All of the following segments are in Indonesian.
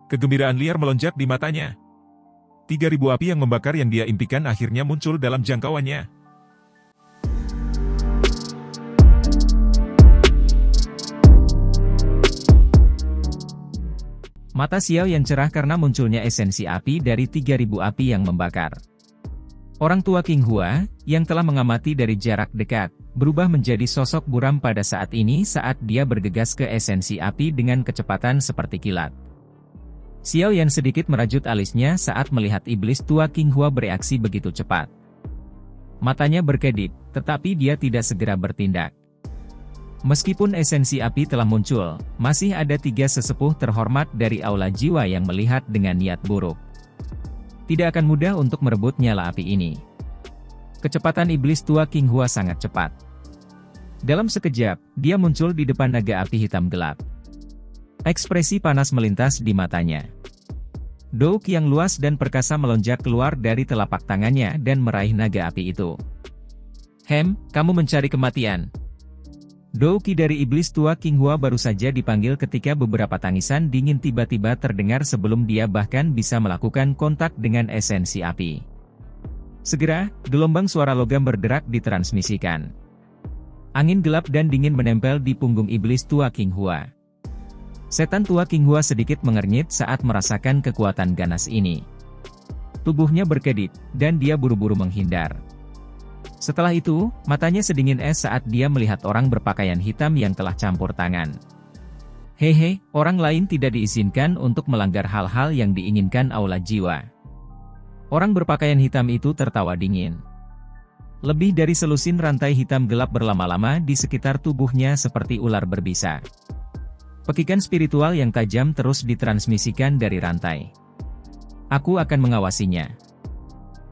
Kegembiraan liar melonjak di matanya. 3.000 api yang membakar yang dia impikan akhirnya muncul dalam jangkauannya. Mata Xiao Yan cerah karena munculnya esensi api dari 3.000 api yang membakar. Orang tua King Hua, yang telah mengamati dari jarak dekat, berubah menjadi sosok buram pada saat ini saat dia bergegas ke esensi api dengan kecepatan seperti kilat. Xiao Yan sedikit merajut alisnya saat melihat iblis tua King Hua bereaksi begitu cepat. Matanya berkedip, tetapi dia tidak segera bertindak. Meskipun esensi api telah muncul, masih ada 3 sesepuh terhormat dari Aula Jiwa yang melihat dengan niat buruk. Tidak akan mudah untuk merebut nyala api ini. Kecepatan iblis tua King Hua sangat cepat. Dalam sekejap, dia muncul di depan naga api hitam gelap. Ekspresi panas melintas di matanya. Douk yang luas dan perkasa melonjak keluar dari telapak tangannya dan meraih naga api itu. Kamu mencari kematian. Douki dari iblis tua King Hua baru saja dipanggil ketika beberapa tangisan dingin tiba-tiba terdengar sebelum dia bahkan bisa melakukan kontak dengan esensi api. Segera, gelombang suara logam berderak ditransmisikan. Angin gelap dan dingin menempel di punggung iblis tua King Hua. Setan tua King Hua sedikit mengernyit saat merasakan kekuatan ganas ini. Tubuhnya berkedip, dan dia buru-buru menghindar. Setelah itu, matanya sedingin es saat dia melihat orang berpakaian hitam yang telah campur tangan. Orang lain tidak diizinkan untuk melanggar hal-hal yang diinginkan Aula Jiwa. Orang berpakaian hitam itu tertawa dingin. Lebih dari selusin rantai hitam gelap berlama-lama di sekitar tubuhnya seperti ular berbisa. Pekikan spiritual yang tajam terus ditransmisikan dari rantai. Aku akan mengawasinya.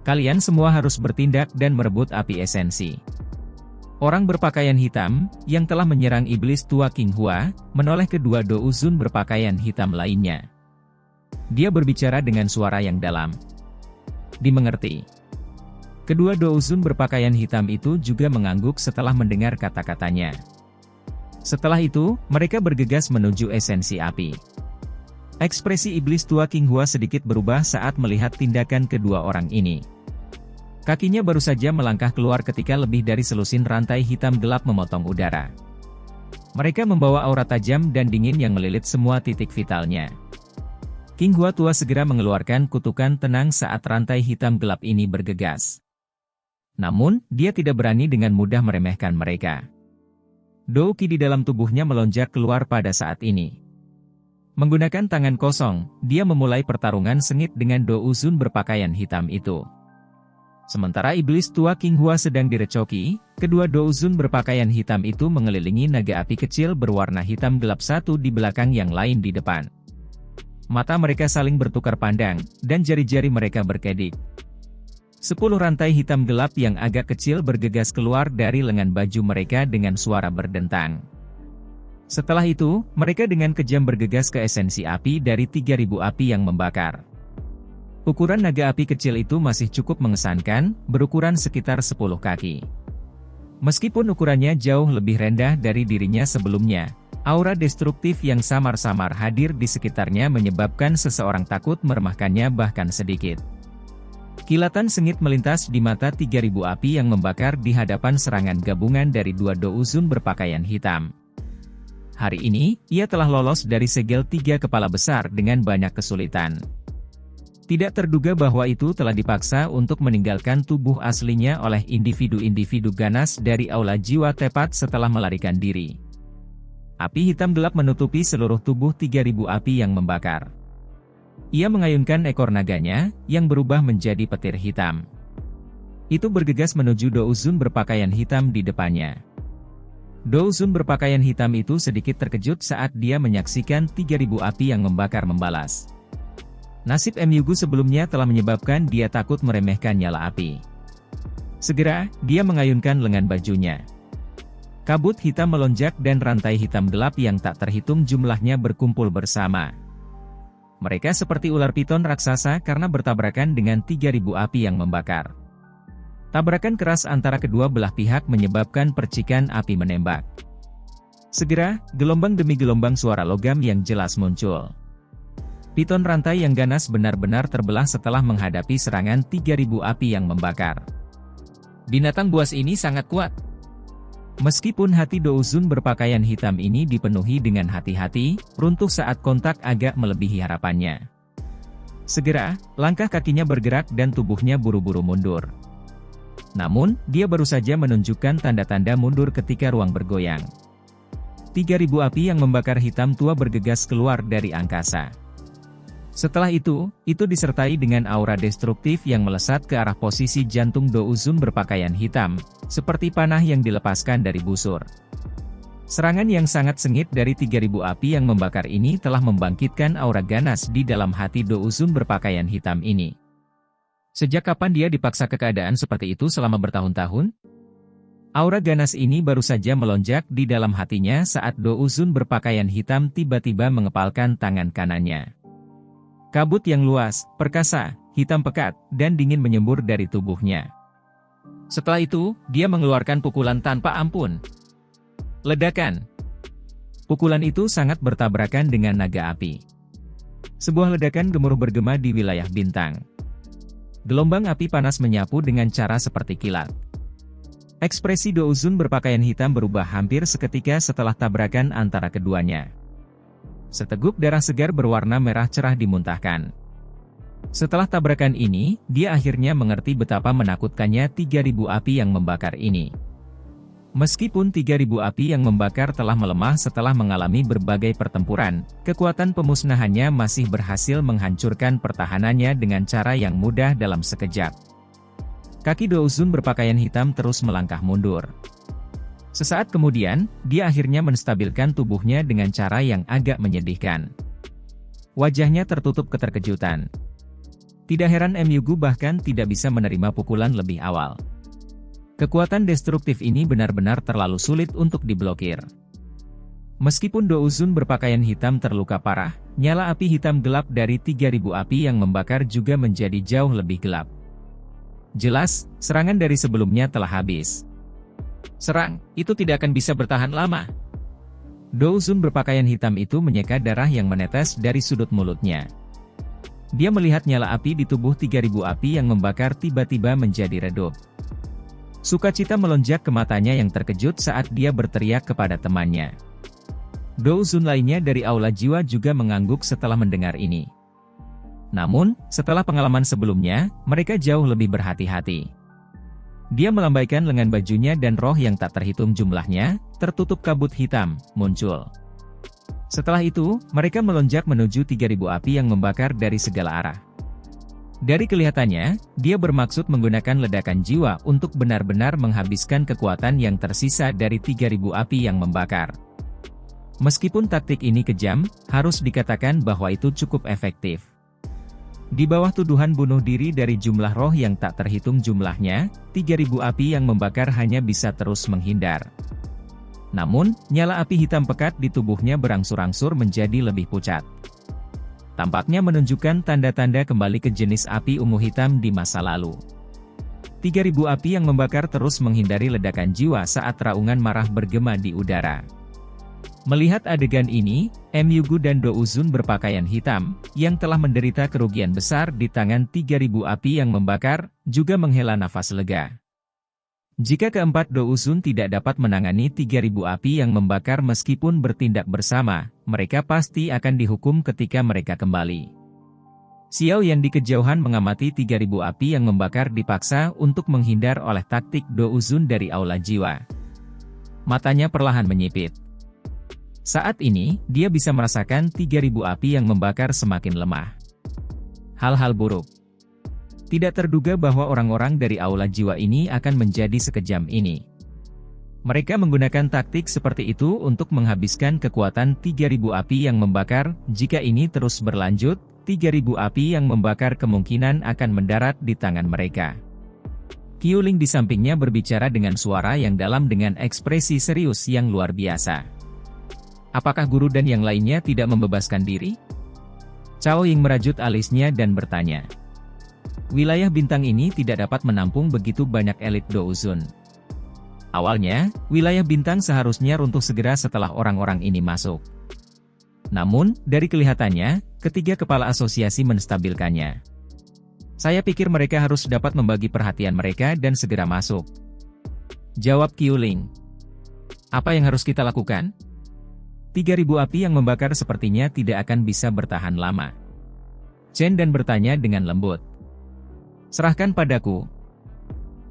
Kalian semua harus bertindak dan merebut api esensi. Orang berpakaian hitam, yang telah menyerang iblis tua King Hua, menoleh kedua Douzun berpakaian hitam lainnya. Dia berbicara dengan suara yang dalam. Dimengerti. Kedua Douzun berpakaian hitam itu juga mengangguk setelah mendengar kata-katanya. Setelah itu, mereka bergegas menuju esensi api. Ekspresi iblis tua King Hua sedikit berubah saat melihat tindakan kedua orang ini. Kakinya baru saja melangkah keluar ketika lebih dari selusin rantai hitam gelap memotong udara. Mereka membawa aura tajam dan dingin yang melilit semua titik vitalnya. King Hua tua segera mengeluarkan kutukan tenang saat rantai hitam gelap ini bergegas. Namun, dia tidak berani dengan mudah meremehkan mereka. Douki di dalam tubuhnya melonjak keluar pada saat ini. Menggunakan tangan kosong, dia memulai pertarungan sengit dengan Douzun berpakaian hitam itu. Sementara iblis tua King Hua sedang direcoki, kedua Douzun berpakaian hitam itu mengelilingi naga api kecil berwarna hitam gelap satu di belakang yang lain di depan. Mata mereka saling bertukar pandang, dan jari-jari mereka berkedip. 10 rantai hitam gelap yang agak kecil bergegas keluar dari lengan baju mereka dengan suara berdentang. Setelah itu, mereka dengan kejam bergegas ke esensi api dari 3.000 api yang membakar. Ukuran naga api kecil itu masih cukup mengesankan, berukuran sekitar 10 kaki. Meskipun ukurannya jauh lebih rendah dari dirinya sebelumnya, aura destruktif yang samar-samar hadir di sekitarnya menyebabkan seseorang takut meremehkannya bahkan sedikit. Kilatan sengit melintas di mata 3.000 api yang membakar di hadapan serangan gabungan dari dua Douzun berpakaian hitam. Hari ini, ia telah lolos dari segel 3 kepala besar dengan banyak kesulitan. Tidak terduga bahwa itu telah dipaksa untuk meninggalkan tubuh aslinya oleh individu-individu ganas dari Aula Jiwa tepat setelah melarikan diri. Api hitam gelap menutupi seluruh tubuh 3.000 api yang membakar. Ia mengayunkan ekor naganya, yang berubah menjadi petir hitam. Itu bergegas menuju Douzun berpakaian hitam di depannya. Douzun berpakaian hitam itu sedikit terkejut saat dia menyaksikan 3.000 api yang membakar membalas. Nasib Myugu sebelumnya telah menyebabkan dia takut meremehkan nyala api. Segera, dia mengayunkan lengan bajunya. Kabut hitam melonjak dan rantai hitam gelap yang tak terhitung jumlahnya berkumpul bersama. Mereka seperti ular piton raksasa karena bertabrakan dengan 3.000 api yang membakar. Tabrakan keras antara kedua belah pihak menyebabkan percikan api menembak. Segera, gelombang demi gelombang suara logam yang jelas muncul. Piton rantai yang ganas benar-benar terbelah setelah menghadapi serangan 3000 api yang membakar. Binatang buas ini sangat kuat. Meskipun hati Douzun berpakaian hitam ini dipenuhi dengan hati-hati, runtuh saat kontak agak melebihi harapannya. Segera, langkah kakinya bergerak dan tubuhnya buru-buru mundur. Namun, dia baru saja menunjukkan tanda-tanda mundur ketika ruang bergoyang. 3000 api yang membakar hitam tua bergegas keluar dari angkasa. Setelah itu disertai dengan aura destruktif yang melesat ke arah posisi jantung Douzun berpakaian hitam, seperti panah yang dilepaskan dari busur. Serangan yang sangat sengit dari 3000 api yang membakar ini telah membangkitkan aura ganas di dalam hati Douzun berpakaian hitam ini. Sejak kapan dia dipaksa ke keadaan seperti itu selama bertahun-tahun? Aura ganas ini baru saja melonjak di dalam hatinya saat Douzun berpakaian hitam tiba-tiba mengepalkan tangan kanannya. Kabut yang luas, perkasa, hitam pekat, dan dingin menyembur dari tubuhnya. Setelah itu, dia mengeluarkan pukulan tanpa ampun. Ledakan. Pukulan itu sangat bertabrakan dengan naga api. Sebuah ledakan gemuruh bergema di wilayah bintang. Gelombang api panas menyapu dengan cara seperti kilat. Ekspresi Douzun berpakaian hitam berubah hampir seketika setelah tabrakan antara keduanya. Seteguk darah segar berwarna merah cerah dimuntahkan. Setelah tabrakan ini, dia akhirnya mengerti betapa menakutkannya 3000 api yang membakar ini. Meskipun 3000 api yang membakar telah melemah setelah mengalami berbagai pertempuran, kekuatan pemusnahannya masih berhasil menghancurkan pertahanannya dengan cara yang mudah dalam sekejap. Kaki Douzun berpakaian hitam terus melangkah mundur. Sesaat kemudian, dia akhirnya menstabilkan tubuhnya dengan cara yang agak menyedihkan. Wajahnya tertutup keterkejutan. Tidak heran Myugu bahkan tidak bisa menerima pukulan lebih awal. Kekuatan destruktif ini benar-benar terlalu sulit untuk diblokir. Meskipun Douzun berpakaian hitam terluka parah, nyala api hitam gelap dari 3000 api yang membakar juga menjadi jauh lebih gelap. Jelas, serangan dari sebelumnya telah habis. Serang, itu tidak akan bisa bertahan lama. Douzun berpakaian hitam itu menyeka darah yang menetes dari sudut mulutnya. Dia melihat nyala api di tubuh 3000 api yang membakar tiba-tiba menjadi redup. Sukacita melonjak ke matanya yang terkejut saat dia berteriak kepada temannya. Douzun lainnya dari aula jiwa juga mengangguk setelah mendengar ini. Namun, setelah pengalaman sebelumnya, mereka jauh lebih berhati-hati. Dia melambaikan lengan bajunya dan roh yang tak terhitung jumlahnya, tertutup kabut hitam, muncul. Setelah itu, mereka melonjak menuju 3000 api yang membakar dari segala arah. Dari kelihatannya, dia bermaksud menggunakan ledakan jiwa untuk benar-benar menghabiskan kekuatan yang tersisa dari 3000 api yang membakar. Meskipun taktik ini kejam, harus dikatakan bahwa itu cukup efektif. Di bawah tuduhan bunuh diri dari jumlah roh yang tak terhitung jumlahnya, 3000 api yang membakar hanya bisa terus menghindar. Namun, nyala api hitam pekat di tubuhnya berangsur-angsur menjadi lebih pucat. Tampaknya menunjukkan tanda-tanda kembali ke jenis api ungu hitam di masa lalu. 3000 api yang membakar terus menghindari ledakan jiwa saat raungan marah bergema di udara. Melihat adegan ini, Myugu dan Douzun berpakaian hitam, yang telah menderita kerugian besar di tangan 3000 api yang membakar, juga menghela nafas lega. Jika keempat Douzun tidak dapat menangani 3000 api yang membakar meskipun bertindak bersama, mereka pasti akan dihukum ketika mereka kembali. Xiao yang di kejauhan mengamati 3000 api yang membakar dipaksa untuk menghindar oleh taktik Douzun dari aula jiwa. Matanya perlahan menyipit. Saat ini, dia bisa merasakan 3000 api yang membakar semakin lemah. Hal-hal buruk. Tidak terduga bahwa orang-orang dari aula jiwa ini akan menjadi sekejam ini. Mereka menggunakan taktik seperti itu untuk menghabiskan kekuatan 3000 api yang membakar. Jika ini terus berlanjut, 3000 api yang membakar kemungkinan akan mendarat di tangan mereka. Qiuling di sampingnya berbicara dengan suara yang dalam dengan ekspresi serius yang luar biasa. Apakah guru dan yang lainnya tidak membebaskan diri? Cao Ying merajut alisnya dan bertanya. Wilayah bintang ini tidak dapat menampung begitu banyak elit Douzun. Awalnya, wilayah bintang seharusnya runtuh segera setelah orang-orang ini masuk. Namun, dari kelihatannya, Ketiga kepala asosiasi menstabilkannya. Saya pikir mereka harus dapat membagi perhatian mereka dan segera masuk. Jawab Qiu Ling. Apa yang harus kita lakukan? 3.000 api yang membakar sepertinya tidak akan bisa bertahan lama. Chen Dan bertanya dengan lembut. Serahkan padaku.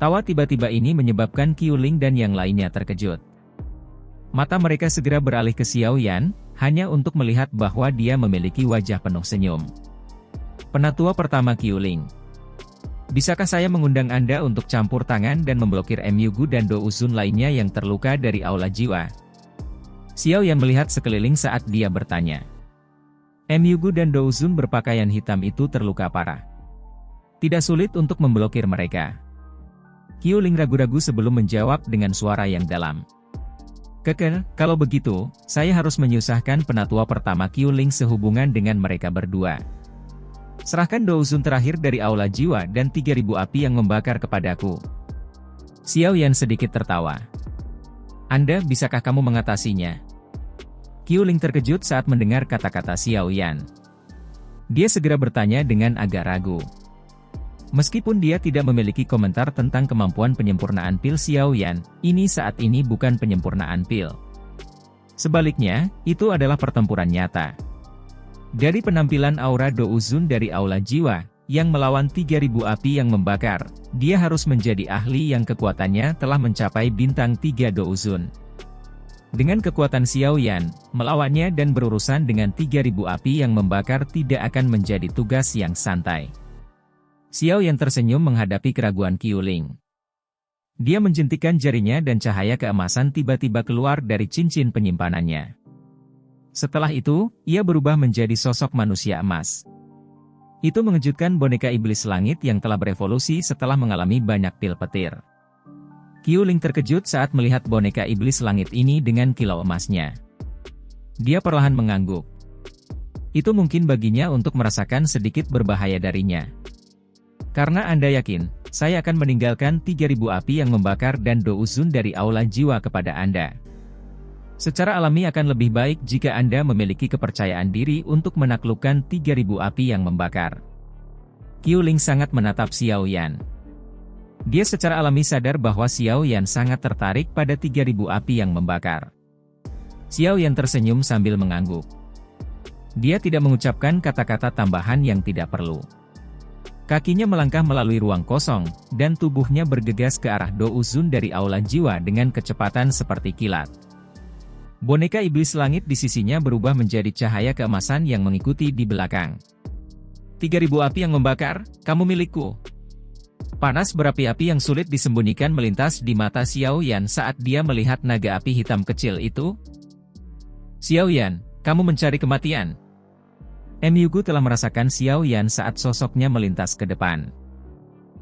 Tawa tiba-tiba ini menyebabkan Qiu Ling dan yang lainnya terkejut. Mata mereka segera beralih ke Xiao Yan, hanya untuk melihat bahwa dia memiliki wajah penuh senyum. Penatua pertama Qiu Ling. Bisakah saya mengundang Anda untuk campur tangan dan memblokir Myugu dan Do Uzun lainnya yang terluka dari aula jiwa? Xiao Yan melihat sekeliling saat dia bertanya. Myugu dan Do Uzun berpakaian hitam itu terluka parah. Tidak sulit untuk memblokir mereka. Qiu Ling ragu-ragu sebelum menjawab dengan suara yang dalam. Kalau begitu, saya harus menyusahkan penatua pertama Qiu Ling sehubungan dengan mereka berdua. Serahkan Do Uzun terakhir dari aula jiwa dan 3.000 api yang membakar kepadaku. Xiao Yan sedikit tertawa. Anda, bisakah kamu mengatasinya? Qiu Ling terkejut saat mendengar kata-kata Xiao Yan. Dia segera bertanya dengan agak ragu. Meskipun dia tidak memiliki komentar tentang kemampuan penyempurnaan pil Xiao Yan, ini saat ini bukan penyempurnaan pil. Sebaliknya, itu adalah pertempuran nyata. Dari penampilan aura Do Uzun dari aula jiwa, yang melawan 3.000 api yang membakar, dia harus menjadi ahli yang kekuatannya telah mencapai bintang 3 Do Uzun. Dengan kekuatan Xiao Yan, melawannya dan berurusan dengan 3.000 api yang membakar tidak akan menjadi tugas yang santai. Xiao Yan tersenyum menghadapi keraguan Qiu Ling. Dia menjentikkan jarinya dan cahaya keemasan tiba-tiba keluar dari cincin penyimpanannya. Setelah itu, ia berubah menjadi sosok manusia emas. Itu mengejutkan boneka iblis langit yang telah berevolusi setelah mengalami banyak pil petir. Qiu Ling terkejut saat melihat boneka iblis langit ini dengan kilau emasnya. Dia perlahan mengangguk. Itu mungkin baginya untuk merasakan sedikit berbahaya darinya. Karena Anda yakin, saya akan meninggalkan 3.000 api yang membakar dan Do Uzun dari aula jiwa kepada Anda. Secara alami akan lebih baik jika Anda memiliki kepercayaan diri untuk menaklukkan 3.000 api yang membakar. Qiu Ling sangat menatap Xiao Yan. Dia secara alami sadar bahwa Xiao Yan sangat tertarik pada 3.000 api yang membakar. Xiao Yan tersenyum sambil mengangguk. Dia tidak mengucapkan kata-kata tambahan yang tidak perlu. Kakinya melangkah melalui ruang kosong, dan tubuhnya bergegas ke arah Do Uzun dari aula jiwa dengan kecepatan seperti kilat. Boneka iblis langit di sisinya berubah menjadi cahaya keemasan yang mengikuti di belakang. 3.000 api yang membakar, kamu milikku. Panas berapi-api yang sulit disembunyikan melintas di mata Xiao Yan saat dia melihat naga api hitam kecil itu. Xiao Yan, kamu mencari kematian. Myugu telah merasakan Xiao Yan saat sosoknya melintas ke depan.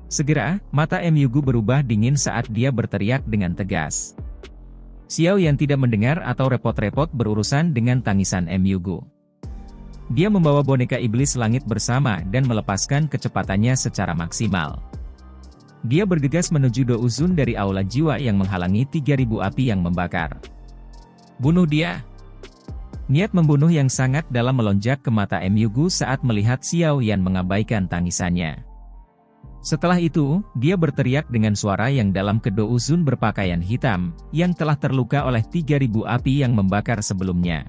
Segera, mata Myugu berubah dingin saat dia berteriak dengan tegas. Xiao Yan tidak mendengar atau repot-repot berurusan dengan tangisan Myugu. Dia membawa boneka iblis langit bersama dan melepaskan kecepatannya secara maksimal. Dia bergegas menuju Do Uzun dari aula jiwa yang menghalangi 3.000 api yang membakar. Bunuh dia! Niat membunuh yang sangat dalam melonjak ke mata Myugu saat melihat Xiao Yan mengabaikan tangisannya. Setelah itu, dia berteriak dengan suara yang dalam ke Do Uzun berpakaian hitam, yang telah terluka oleh 3.000 api yang membakar sebelumnya.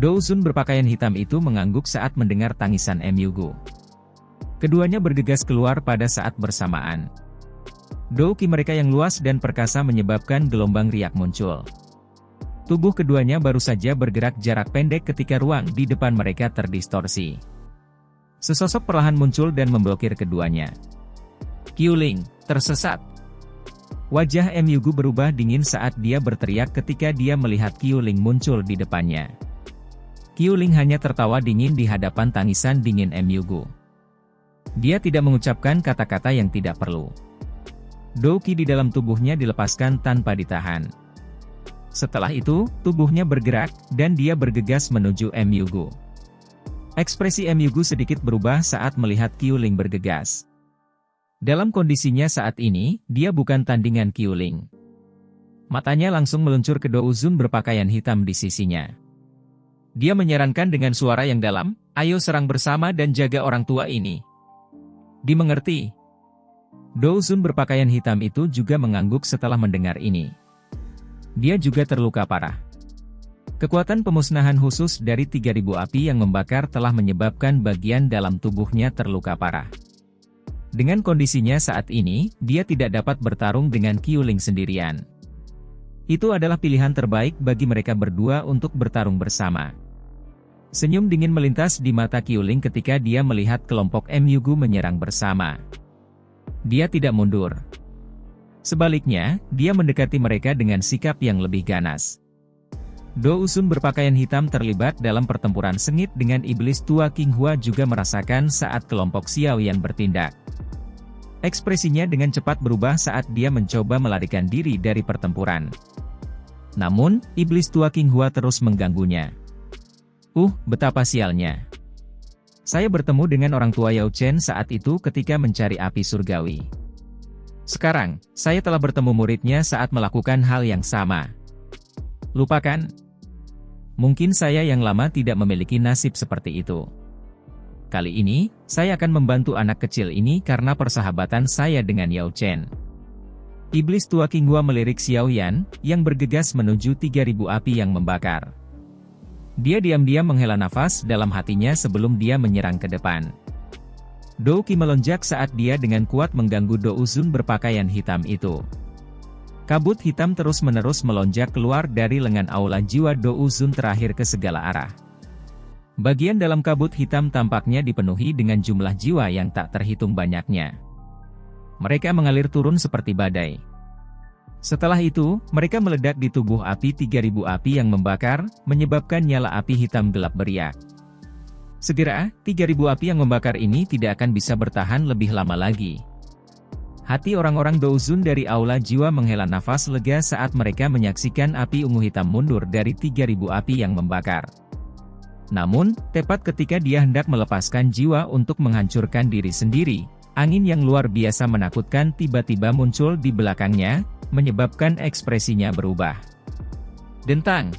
Do Uzun berpakaian hitam itu mengangguk saat mendengar tangisan Myugu. Keduanya bergegas keluar pada saat bersamaan. Douki mereka yang luas dan perkasa menyebabkan gelombang riak muncul. Tubuh keduanya baru saja bergerak jarak pendek ketika ruang di depan mereka terdistorsi. Sesosok perlahan muncul dan memblokir keduanya. Qiu Ling, tersesat. Wajah Myugu berubah dingin saat dia berteriak ketika dia melihat Qiu Ling muncul di depannya. Qiu Ling hanya tertawa dingin di hadapan tangisan dingin Myugu. Dia tidak mengucapkan kata-kata yang tidak perlu. Douki di dalam tubuhnya dilepaskan tanpa ditahan. Setelah itu, tubuhnya bergerak, dan dia bergegas menuju Myugu. Ekspresi Myugu sedikit berubah saat melihat Qiu Ling bergegas. Dalam kondisinya saat ini, dia bukan tandingan Qiu Ling. Matanya langsung meluncur ke Do Uzun berpakaian hitam di sisinya. Dia menyarankan dengan suara yang dalam, Ayo serang bersama dan jaga orang tua ini. Dimengerti. Douzun berpakaian hitam itu juga mengangguk setelah mendengar ini. Dia juga terluka parah. Kekuatan pemusnahan khusus dari 3000 api yang membakar telah menyebabkan bagian dalam tubuhnya terluka parah. Dengan kondisinya saat ini, dia tidak dapat bertarung dengan Qiuling sendirian. Itu adalah pilihan terbaik bagi mereka berdua untuk bertarung bersama. Senyum dingin melintas di mata Qiuling ketika dia melihat kelompok Myugu menyerang bersama. Dia tidak mundur. Sebaliknya, dia mendekati mereka dengan sikap yang lebih ganas. Douzun berpakaian hitam terlibat dalam pertempuran sengit dengan iblis tua Qinghua juga merasakan saat kelompok Xiaoyan bertindak. Ekspresinya dengan cepat berubah saat dia mencoba melarikan diri dari pertempuran. Namun, iblis tua Qinghua terus mengganggunya. Betapa sialnya. Saya bertemu dengan orang tua Yao Chen saat itu ketika mencari api surgawi. Sekarang, saya telah bertemu muridnya saat melakukan hal yang sama. Lupakan. Mungkin saya yang lama tidak memiliki nasib seperti itu. Kali ini, saya akan membantu anak kecil ini karena persahabatan saya dengan Yao Chen. Iblis tua Qinghua melirik Xiaoyan, yang bergegas menuju 3000 api yang membakar. Dia diam-diam menghela nafas dalam hatinya sebelum dia menyerang ke depan. Dou Qi melonjak saat dia dengan kuat mengganggu Douzun berpakaian hitam itu. Kabut hitam terus-menerus melonjak keluar dari lengan aula jiwa Douzun terakhir ke segala arah. Bagian dalam kabut hitam tampaknya dipenuhi dengan jumlah jiwa yang tak terhitung banyaknya. Mereka mengalir turun seperti badai. Setelah itu, mereka meledak di tubuh api 3000 api yang membakar, menyebabkan nyala api hitam gelap beriak. Segera, 3000 api yang membakar ini tidak akan bisa bertahan lebih lama lagi. Hati orang-orang Douzun dari aula jiwa menghela nafas lega saat mereka menyaksikan api ungu hitam mundur dari 3000 api yang membakar. Namun, tepat ketika dia hendak melepaskan jiwa untuk menghancurkan diri sendiri, angin yang luar biasa menakutkan tiba-tiba muncul di belakangnya, menyebabkan ekspresinya berubah. Dentang.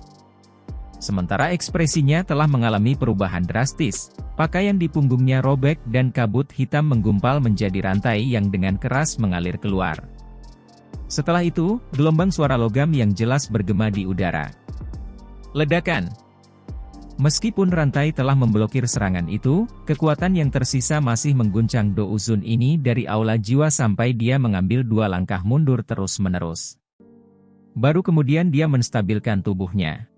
Sementara ekspresinya telah mengalami perubahan drastis, pakaian di punggungnya robek dan kabut hitam menggumpal menjadi rantai yang dengan keras mengalir keluar. Setelah itu, gelombang suara logam yang jelas bergema di udara. Ledakan. Meskipun rantai telah memblokir serangan itu, kekuatan yang tersisa masih mengguncang Douzun ini dari aula jiwa sampai dia mengambil 2 langkah mundur terus-menerus. Baru kemudian dia menstabilkan tubuhnya.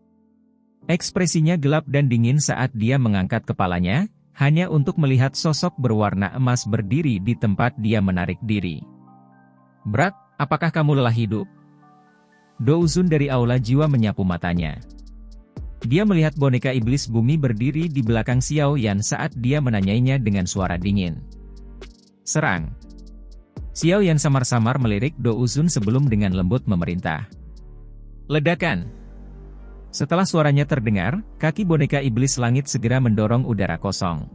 Ekspresinya gelap dan dingin saat dia mengangkat kepalanya, hanya untuk melihat sosok berwarna emas berdiri di tempat dia menarik diri. Brat, apakah kamu lelah hidup? Douzun dari aula jiwa menyapu matanya. Dia melihat boneka iblis bumi berdiri di belakang Xiaoyan saat dia menanyainya dengan suara dingin. Serang. Xiaoyan samar-samar melirik Douzun sebelum dengan lembut memerintah. Ledakan. Setelah suaranya terdengar, kaki boneka iblis langit segera mendorong udara kosong.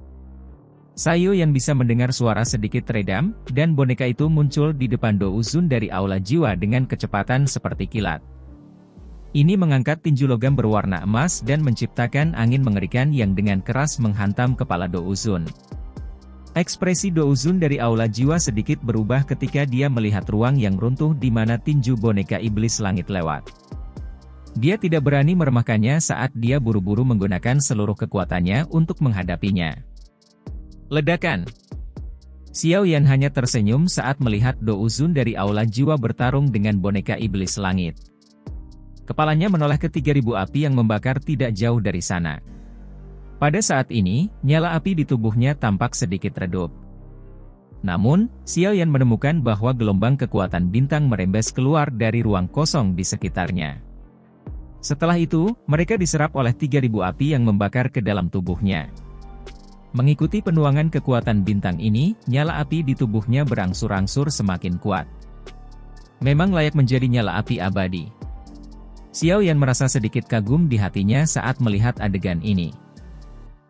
Xiaoyan bisa mendengar suara sedikit redam, dan boneka itu muncul di depan Douzun dari aula jiwa dengan kecepatan seperti kilat. Ini mengangkat tinju logam berwarna emas dan menciptakan angin mengerikan yang dengan keras menghantam kepala Douzun. Ekspresi Douzun dari aula jiwa sedikit berubah ketika dia melihat ruang yang runtuh di mana tinju boneka iblis langit lewat. Dia tidak berani meremehkannya saat dia buru-buru menggunakan seluruh kekuatannya untuk menghadapinya. Ledakan. Xiaoyan hanya tersenyum saat melihat Douzun dari aula jiwa bertarung dengan boneka iblis langit. Kepalanya menoleh ke 3000 api yang membakar tidak jauh dari sana. Pada saat ini, nyala api di tubuhnya tampak sedikit redup. Namun, Xiaoyan menemukan bahwa gelombang kekuatan bintang merembes keluar dari ruang kosong di sekitarnya. Setelah itu, mereka diserap oleh 3000 api yang membakar ke dalam tubuhnya. Mengikuti penuangan kekuatan bintang ini, nyala api di tubuhnya berangsur-angsur semakin kuat. Memang layak menjadi nyala api abadi. Xiaoyan merasa sedikit kagum di hatinya saat melihat adegan ini.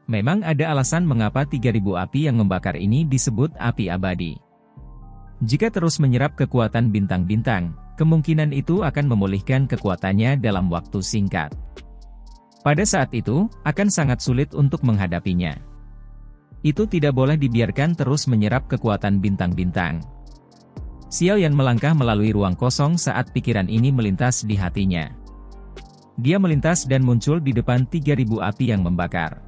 Memang ada alasan mengapa 3000 api yang membakar ini disebut api abadi. Jika terus menyerap kekuatan bintang-bintang, kemungkinan itu akan memulihkan kekuatannya dalam waktu singkat. Pada saat itu, akan sangat sulit untuk menghadapinya. Itu tidak boleh dibiarkan terus menyerap kekuatan bintang-bintang. Xiao Yan melangkah melalui ruang kosong saat pikiran ini melintas di hatinya. Dia melintas dan muncul di depan 3.000 api yang membakar.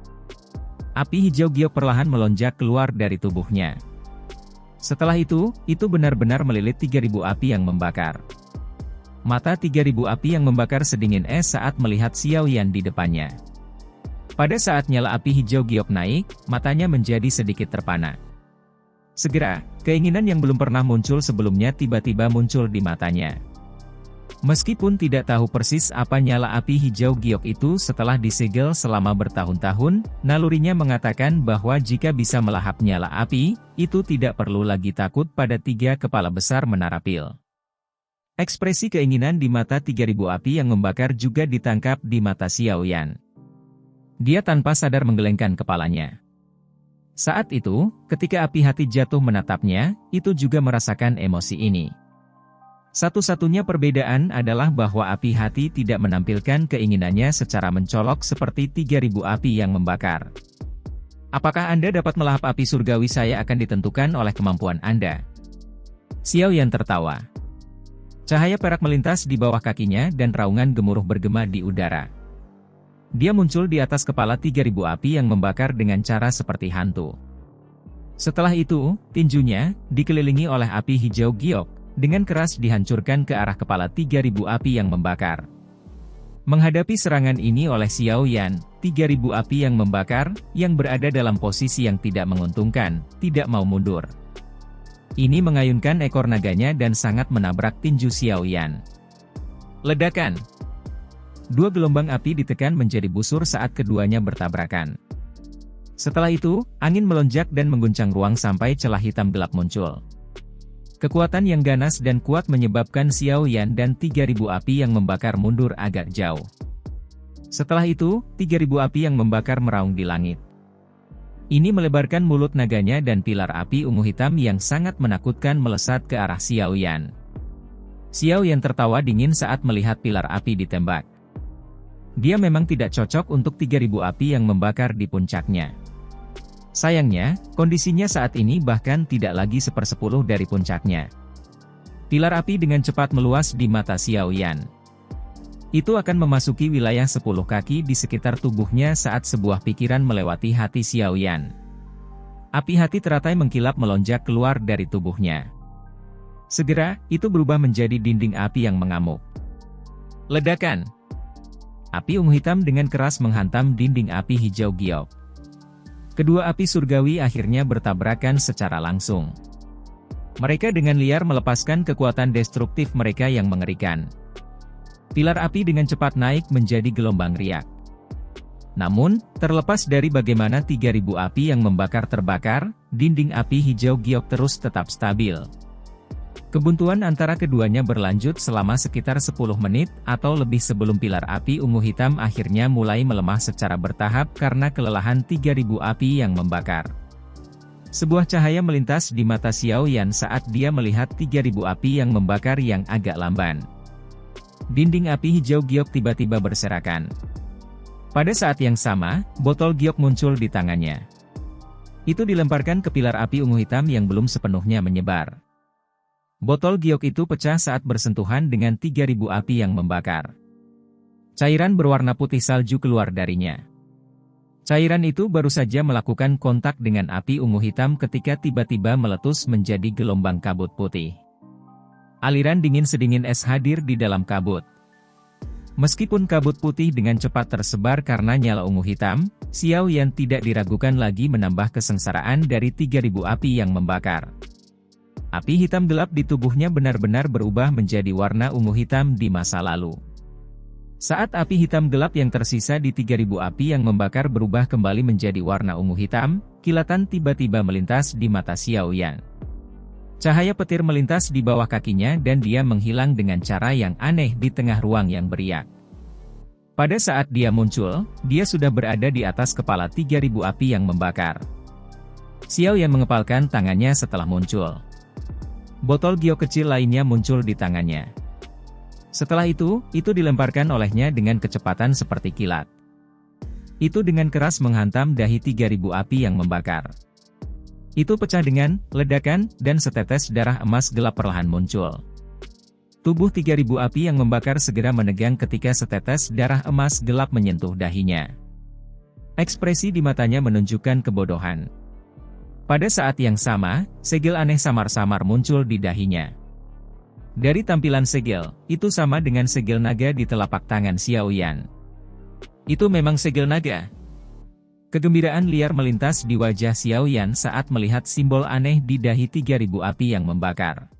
Api hijau giok perlahan melonjak keluar dari tubuhnya. Setelah itu benar-benar melilit 3.000 api yang membakar. Mata 3.000 api yang membakar sedingin es saat melihat Xiao Yan di depannya. Pada saat nyala api hijau giok naik, matanya menjadi sedikit terpana. Segera, keinginan yang belum pernah muncul sebelumnya tiba-tiba muncul di matanya. Meskipun tidak tahu persis apa nyala api hijau giok itu setelah disegel selama bertahun-tahun, nalurinya mengatakan bahwa jika bisa melahap nyala api, itu tidak perlu lagi takut pada 3 kepala besar menara pil. Ekspresi keinginan di mata 3.000 api yang membakar juga ditangkap di mata Xiao Yan. Dia tanpa sadar menggelengkan kepalanya. Saat itu, ketika api hati jatuh menatapnya, itu juga merasakan emosi ini. Satu-satunya perbedaan adalah bahwa api hati tidak menampilkan keinginannya secara mencolok seperti 3.000 api yang membakar. Apakah Anda dapat melahap api surgawi saya akan ditentukan oleh kemampuan Anda. Xiao Yan tertawa. Cahaya perak melintas di bawah kakinya dan raungan gemuruh bergema di udara. Dia muncul di atas kepala 3.000 api yang membakar dengan cara seperti hantu. Setelah itu, tinjunya, dikelilingi oleh api hijau giok, dengan keras dihancurkan ke arah kepala 3.000 api yang membakar. Menghadapi serangan ini oleh Xiao Yan, 3.000 api yang membakar, yang berada dalam posisi yang tidak menguntungkan, tidak mau mundur. Ini mengayunkan ekor naganya dan sangat menabrak tinju Xiao Yan. Ledakan. 2 gelombang api ditekan menjadi busur saat keduanya bertabrakan. Setelah itu, angin melonjak dan mengguncang ruang sampai celah hitam gelap muncul. Kekuatan yang ganas dan kuat menyebabkan Xiao Yan dan 3.000 api yang membakar mundur agak jauh. Setelah itu, 3.000 api yang membakar meraung di langit. Ini melebarkan mulut naganya dan pilar api ungu hitam yang sangat menakutkan melesat ke arah Xiao Yan. Xiao Yan tertawa dingin saat melihat pilar api ditembak. Dia memang tidak cocok untuk 3.000 api yang membakar di puncaknya. Sayangnya, kondisinya saat ini bahkan tidak lagi 1/10 dari puncaknya. Pilar api dengan cepat meluas di mata Xiao Yan. Itu akan memasuki wilayah 10 kaki di sekitar tubuhnya saat sebuah pikiran melewati hati Xiao Yan. Api hati teratai mengkilap melonjak keluar dari tubuhnya. Segera, itu berubah menjadi dinding api yang mengamuk. Ledakan. Api ungu hitam dengan keras menghantam dinding api hijau giok. Kedua api surgawi akhirnya bertabrakan secara langsung. Mereka dengan liar melepaskan kekuatan destruktif mereka yang mengerikan. Pilar api dengan cepat naik menjadi gelombang riak. Namun, terlepas dari bagaimana 3.000 api yang membakar terbakar, dinding api hijau giok terus tetap stabil. Kebuntuan antara keduanya berlanjut selama sekitar 10 menit atau lebih sebelum pilar api ungu hitam akhirnya mulai melemah secara bertahap karena kelelahan 3.000 api yang membakar. Sebuah cahaya melintas di mata Xiao Yan saat dia melihat 3.000 api yang membakar yang agak lamban. Dinding api hijau giok tiba-tiba berserakan. Pada saat yang sama, botol giok muncul di tangannya. Itu dilemparkan ke pilar api ungu hitam yang belum sepenuhnya menyebar. Botol giok itu pecah saat bersentuhan dengan 3.000 api yang membakar. Cairan berwarna putih salju keluar darinya. Cairan itu baru saja melakukan kontak dengan api ungu hitam ketika tiba-tiba meletus menjadi gelombang kabut putih. Aliran dingin sedingin es hadir di dalam kabut. Meskipun kabut putih dengan cepat tersebar karena nyala ungu hitam, Xiao Yan tidak diragukan lagi menambah kesengsaraan dari 3.000 api yang membakar. Api hitam gelap di tubuhnya benar-benar berubah menjadi warna ungu hitam di masa lalu. Saat api hitam gelap yang tersisa di 3.000 api yang membakar berubah kembali menjadi warna ungu hitam, kilatan tiba-tiba melintas di mata Xiao Yan. Cahaya petir melintas di bawah kakinya dan dia menghilang dengan cara yang aneh di tengah ruang yang beriak. Pada saat dia muncul, dia sudah berada di atas kepala 3.000 api yang membakar. Xiao Yan mengepalkan tangannya setelah muncul. Botol giok kecil lainnya muncul di tangannya. Setelah itu dilemparkan olehnya dengan kecepatan seperti kilat. Itu dengan keras menghantam dahi 3000 api yang membakar. Itu pecah dengan ledakan, dan setetes darah emas gelap perlahan muncul. Tubuh 3000 api yang membakar segera menegang ketika setetes darah emas gelap menyentuh dahinya. Ekspresi di matanya menunjukkan kebodohan. Pada saat yang sama, segel aneh samar-samar muncul di dahinya. Dari tampilan segel, itu sama dengan segel naga di telapak tangan Xiaoyan. Itu memang segel naga. Kegembiraan liar melintas di wajah Xiaoyan saat melihat simbol aneh di dahi 3000 api yang membakar.